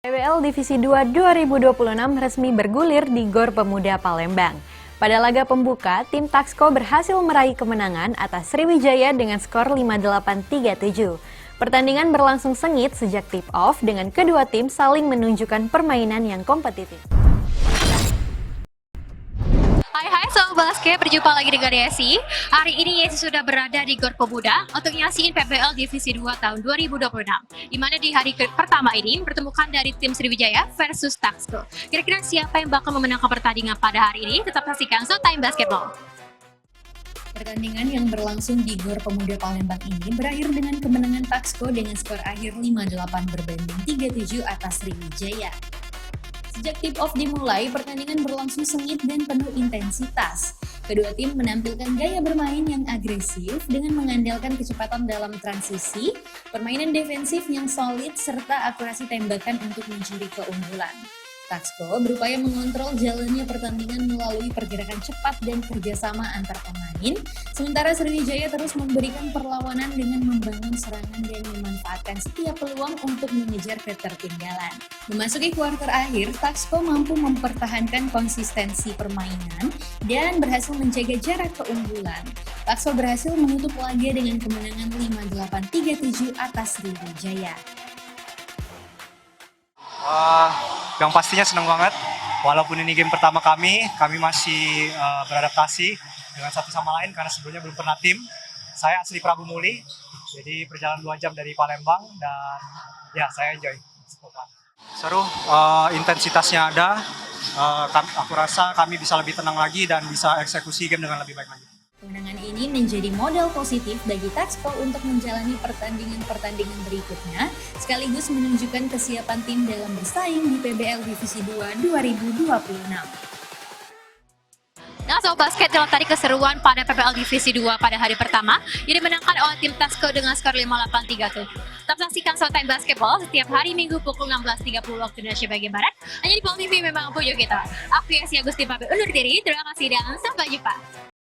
PBL Divisi 2 2026 resmi bergulir di Gor Pemuda Palembang. Pada laga pembuka, tim Taxco berhasil meraih kemenangan atas Sriwijaya dengan skor 58-37. Pertandingan berlangsung sengit sejak tip-off dengan kedua tim saling menunjukkan permainan yang kompetitif. Hai Sobat Basket, berjumpa lagi dengan Yesi. Hari ini Yesi sudah berada di Gor Pemuda untuk nyaksiin PBL Divisi 2 tahun 2026. Di mana di hari pertama ini pertemukan dari tim Sriwijaya versus Taxco. Kira-kira siapa yang bakal memenangkan pertandingan pada hari ini? Tetap saksikan Showtime Basketball. Pertandingan yang berlangsung di Gor Pemuda Palembang ini berakhir dengan kemenangan Taxco dengan skor akhir 58 berbanding 37 atas Sriwijaya. Sejak tip-off dimulai, pertandingan berlangsung sengit dan penuh intensitas. Kedua tim menampilkan gaya bermain yang agresif dengan mengandalkan kecepatan dalam transisi, permainan defensif yang solid, serta akurasi tembakan untuk mencuri keunggulan. Taxco berupaya mengontrol jalannya pertandingan melalui pergerakan cepat dan kerjasama antar pemain, sementara Sriwijaya terus memberikan perlawanan dengan membangun serangan dan memanfaatkan setiap peluang untuk mengejar ketertinggalan. Memasuki kuarter akhir, Taxco mampu mempertahankan konsistensi permainan dan berhasil menjaga jarak keunggulan. Taxco berhasil menutup laga dengan kemenangan 58-37 atas Sriwijaya. Yang pastinya senang banget, walaupun ini game pertama kami masih beradaptasi dengan satu sama lain karena sebelumnya belum pernah tim. Saya asli Prabu Muli, jadi perjalanan 2 jam dari Palembang dan ya saya enjoy. Seru, intensitasnya ada, aku rasa kami bisa lebih tenang lagi dan bisa eksekusi game dengan lebih baik lagi. Kemenangan ini menjadi modal positif bagi Taxco untuk menjalani pertandingan-pertandingan berikutnya, sekaligus menunjukkan kesiapan tim dalam bersaing di PBL Divisi 2 2026. Nah, Sobat Basket, dalam tadi keseruan pada PBL Divisi 2 pada hari pertama, yang dimenangkan oleh tim Taxco dengan skor 58-37. Tetap saksikan Showtime Basketball setiap hari Minggu pukul 16.30 waktu Indonesia bagian Barat. Hanya di POL TV, memang punya kita. Aku Yesi Agusti pamit undur diri, terima kasih dan sampai jumpa.